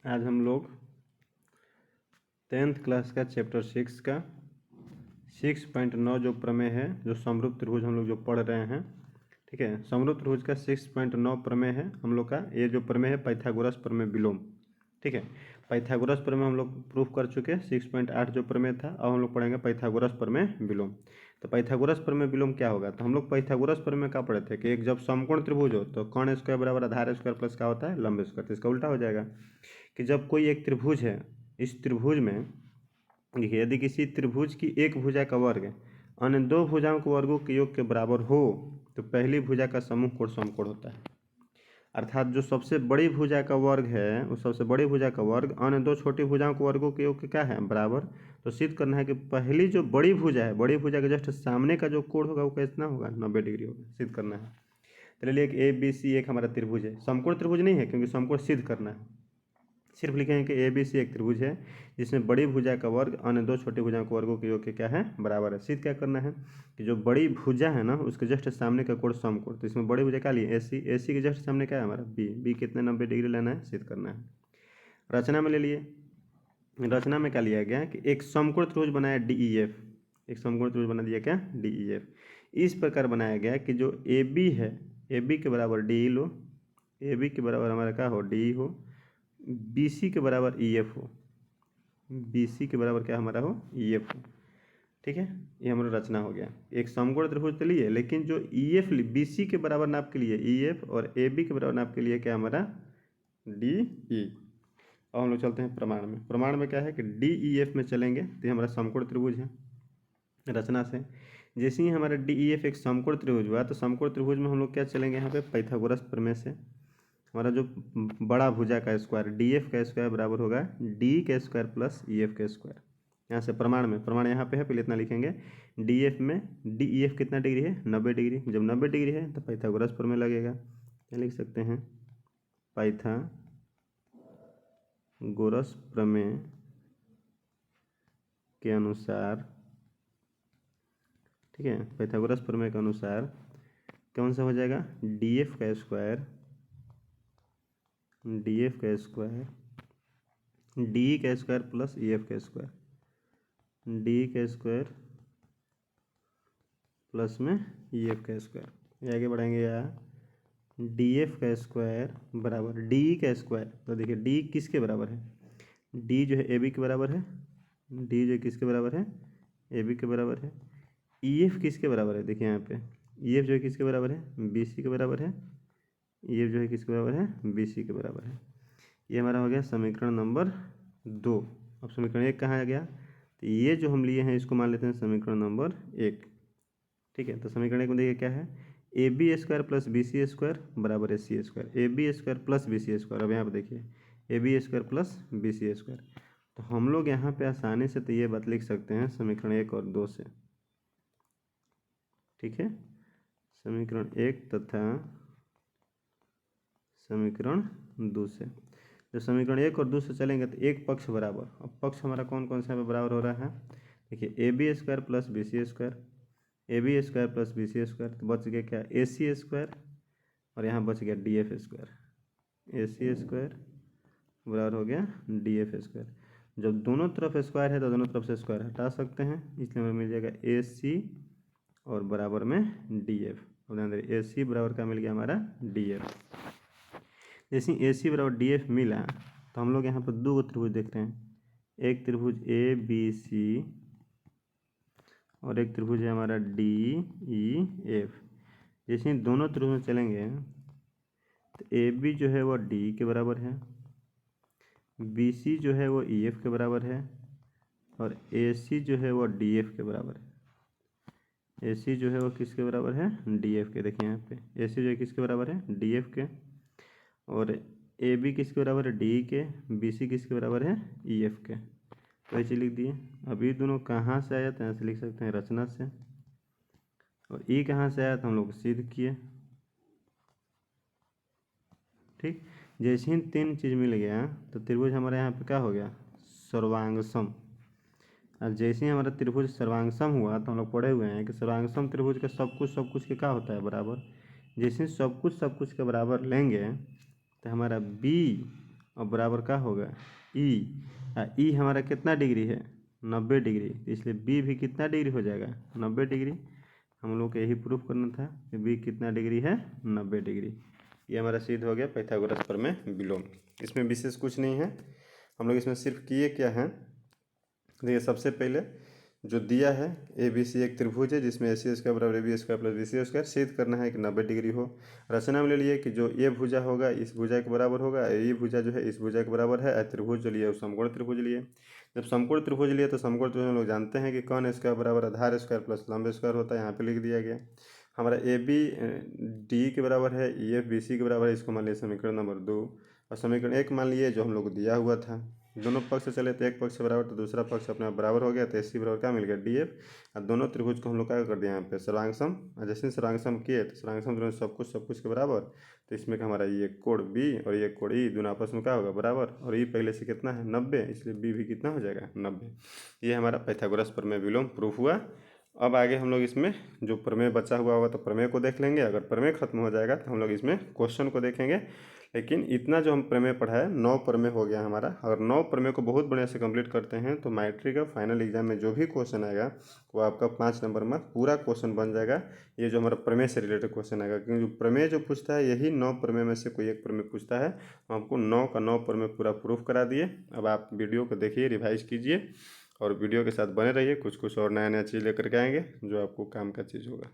आज हम लोग 10th क्लास का चैप्टर 6 का 6.9 जो प्रमेय है, जो समरूप त्रिभुज हम लोग जो पढ़ रहे हैं, ठीक है। समरूप त्रिभुज का 6.9 प्रमेय है हम लोग का। ये जो प्रमेय है पाइथागोरस प्रमेय विलोम, ठीक है। पाइथागोरस प्रमेय हम लोग प्रूफ कर चुके हैं। 6.8 जो प्रमेय था, अब हम लोग पढ़ेंगे पाइथागोरस प्रमेय विलोम। तो पाइथागोरस प्रमेय विलोम क्या होगा? तो हम लोग पाइथागोरस प्रमेय का पढ़े थे कि एक जब समकोण त्रिभुज हो तो कर्ण स्क्वायर बराबर आधार स्क्वायर प्लस क्या होता है, लंब स्क्वायर। तो इसका उल्टा हो जाएगा कि जब कोई एक त्रिभुज है, इस त्रिभुज में देखिए, यदि किसी त्रिभुज की एक भुजा का वर्ग अन्य दो भुजाओं के वर्गों के योग के बराबर हो तो पहली भुजा का समूह कोण समकोण होता है। अर्थात जो सबसे बड़ी भुजा का वर्ग है, उस सबसे बड़ी भुजा का वर्ग अन्य दो छोटी भुजाओं के वर्गों के योग के क्या है, बराबर। तो सिद्ध करना है कि पहली जो बड़ी भुजा है, बड़ी भुजा के जस्ट सामने का जो कोण होगा वो कितना होगा, 90 डिग्री होगा। सिद्ध करना है। चलिए, एक ए बी सी एक हमारा त्रिभुज है, समकोण त्रिभुज नहीं है क्योंकि समकोण सिद्ध करना है। सिर्फ लिखेंगे कि ए बी सी एक त्रिभुज है जिसमें बड़ी भुजा का वर्ग अन्य दो छोटी भुजाओं के वर्गों के योग के क्या है, बराबर है। सिद्ध क्या करना है कि जो बड़ी भुजा है ना, उसके जस्ट सामने का कोण समकोण। तो इसमें बड़ी भुजा क्या लिए, ए सी के जस्ट सामने क्या है हमारा, बी कितने 90 डिग्री लेना है, सिद्ध करना है। रचना में ले लिए। रचना में क्या लिया गया कि एक समकोण त्रिभुज बनाया डी ई एफ, एक समकोण त्रिभुज बना दिया क्या, डी ई एफ। इस प्रकार बनाया गया कि जो ए बी है, ए बी के बराबर डी लो, ए बी के बराबर हमारा क्या हो, डी हो, बी सी के बराबर ई एफ हो, बी सी के बराबर क्या हमारा हो, ई एफ हो। ठीक है, ये हमारा रचना हो गया। एक समकोण त्रिभुज तो लिए, लेकिन जो ई एफ बी सी के बराबर नाप के लिए ई एफ और ए बी के बराबर नाप के लिए क्या हमारा, डी ई। अब हम लोग चलते हैं प्रमाण में। प्रमाण में क्या है कि डी ई एफ में चलेंगे तो ये हमारा समकोण त्रिभुज है। रचना से जैसे ही हमारा डी ई एफ एक समकोण त्रिभुज हुआ तो समकोण त्रिभुज में हम लोग क्या चलेंगे, यहाँ पे पाइथागोरस प्रमेय से हमारा जो बड़ा भुजा का स्क्वायर डी एफ का स्क्वायर बराबर होगा डी का स्क्वायर प्लस ई एफ का स्क्वायर। यहाँ से प्रमाण में, प्रमाण यहाँ पे है, पहले इतना लिखेंगे, डी एफ में डी ई एफ कितना डिग्री है, 90 डिग्री। जब 90 डिग्री है तो पाइथागोरस प्रमेय लगेगा। क्या लिख सकते हैं, पाइथागोरस प्रमेय के अनुसार, ठीक है, पाइथागोरस प्रमेय के अनुसार कौन सा हो जाएगा, डी एफ का स्क्वायर, डी एफ का स्क्वायर, डी का स्क्वायर प्लस ई एफ का स्क्वायर, डी का स्क्वायर प्लस में ई एफ का स्क्वायर। ये आगे बढ़ाएंगे, या डी एफ का स्क्वायर बराबर डी का स्क्वायर। तो देखिए डी किसके बराबर है, डी जो है ए बी के बराबर है, डी जो किसके बराबर है, ए बी के बराबर है। ई एफ किसके बराबर है, देखिए यहाँ पे ई एफ जो है किसके बराबर है, बी सी के बराबर है। ई एफ जो है किसके बराबर है, बी सी के बराबर है। ये हमारा हो गया समीकरण नंबर 2। अब समीकरण 1 कहाँ आ गया, तो ये जो हम लिए हैं इसको मान लेते हैं समीकरण नंबर 1। ठीक है, तो समीकरण 1 में देखिए क्या है, A B square plus B C square बराबर है C square, A B square plus B C square. अब यहाँ पर देखिए A B square plus B C square. तो हम लोग यहाँ पे आसानी से तो ये बात लिख सकते हैं समीकरण 1 और 2 से। ठीक है, समीकरण 1 तथा समीकरण 2 से। जब समीकरण 1 और 2 से चलेंगे तो एक पक्ष बराबर, अब पक्ष हमारा कौन कौन सा बराबर हो रहा है, देखिए A B square plus B C square, A B square plus B C square. तो बच गया क्या, ए सी स्क्वायर, और यहाँ बच गया डी एफ स्क्वायर। ए सी स्क्वायर बराबर हो गया डी एफ स्क्वायर। जब दोनों तरफ स्क्वायर है तो दोनों तरफ से स्क्वायर हटा सकते हैं, इसलिए हमें मिल जाएगा ए सी और बराबर में डी एफ। ए सी बराबर का मिल गया हमारा डी एफ। जैसे ए सी बराबर डी एफ मिला तो हम लोग यहाँ पर दो त्रिभुज देख रहे हैं, एक त्रिभुज ए बी सी और एक त्रिभुज है हमारा डी ई एफ। जैसे ही दोनों त्रिभुज में चलेंगे तो ए बी जो है वो डी के बराबर है, बी सी जो है वो ई एफ के बराबर है, और ए सी जो है वो डी एफ के बराबर है। ए सी जो है वो किसके बराबर है, डी एफ के। देखिए यहाँ पे ए सी जो है किसके बराबर है, डी एफ के, और ए बी किसके बराबर है, डी के, बी सी किसके बराबर है, ई एफ के। तो ऐसे लिख दिए। अब ये दोनों कहाँ से आया, तो ऐसे लिख सकते हैं रचना से, और ई कहाँ से आया तो हम लोग सिद्ध किए। ठीक, जैसे ही 3 चीज़ मिल गया तो त्रिभुज हमारे यहाँ पे क्या हो गया, सर्वांगसम। और जैसे ही हमारा त्रिभुज सर्वांगसम हुआ तो हम लोग पढ़े हुए हैं कि सर्वांगसम त्रिभुज का सब कुछ के क्या होता है, बराबर। जैसे सब कुछ के बराबर लेंगे तो हमारा बी और बराबर क्या होगा ई। ई हमारा कितना डिग्री है 90 डिग्री, तो इसलिए बी भी कितना डिग्री हो जाएगा 90 डिग्री। हम लोग को यही प्रूफ करना था कि बी कितना डिग्री है 90 डिग्री। ये हमारा सिद्ध हो गया पाइथागोरस प्रमेय विलोम। इसमें विशेष कुछ नहीं है, हम लोग इसमें सिर्फ किए क्या हैं। देखिए सबसे पहले जो दिया है ए बी सी एक त्रिभुज है जिसमें ए सी स्क्वायर बराबर A B square plus B C square सिद्ध करना है कि 90 डिग्री हो। रचना में ले लिए कि जो ये भुजा होगा इस भुजा के बराबर होगा, ये भुजा जो है इस भुजा के बराबर है। त्रिभुज जो लिए समकोण त्रिभुज लिए। जब समकोण त्रिभुज लिए तो समकोण त्रिभुज हम लोग जानते हैं कि कौन स्क्वायर बराबर आधार स्क्वायर प्लस लंब स्क्वायर होता है, यहाँ पे लिख दिया गया। हमारा ए बी डी के बराबर है, ई एफ बी सी के बराबर है, इसको मान लिया समीकरण नंबर 2। और समीकरण 1 मान लिए जो हम लोग को दिया हुआ था। दोनों पक्ष से चले तो एक पक्ष से बराबर तो दूसरा पक्ष अपने आप बराबर हो गया, तो एसी बराबर क्या मिल गया डी एफ। और दोनों त्रिभुज को हम लोग क्या कर दिया यहाँ पे सर्वांगसम, जैसे सर्वांगसम किए तो सर्वांगसम दोनों सब कुछ के बराबर। तो इसमें का हमारा ये कोण बी और ये कोण ई दोनों आपस में क्या होगा बराबर, और ई पहले से कितना है 90, इसलिए बी भी कितना हो जाएगा 90। ये हमारा पाइथागोरस प्रमेय विलोम प्रूफ हुआ। अब आगे हम लोग इसमें जो प्रमेय बचा हुआ होगा तो प्रमेय को देख लेंगे। अगर प्रमेय खत्म हो जाएगा तो हम लोग इसमें क्वेश्चन को देखेंगे। लेकिन इतना जो हम प्रमेय पढ़ा है 9 प्रमेय हो गया हमारा। अगर 9 प्रमेय को बहुत बढ़िया से कंप्लीट करते हैं तो मैट्रिक का फाइनल एग्जाम में जो भी क्वेश्चन आएगा वो आपका 5 नंबर में पूरा क्वेश्चन बन जाएगा। ये जो हमारा प्रमेय से रिलेटेड क्वेश्चन आएगा, क्योंकि जो प्रमेय जो पूछता है यही 9 प्रमेय में से कोई एक प्रमेय पूछता है। हम आपको 9 का 9 प्रमेय पूरा प्रूफ करा दिए। अब आप वीडियो को देखिए, रिवाइज कीजिए और वीडियो के साथ बने रहिए। कुछ और नया चीज़ लेकर के आएंगे जो आपको काम का चीज़ होगा।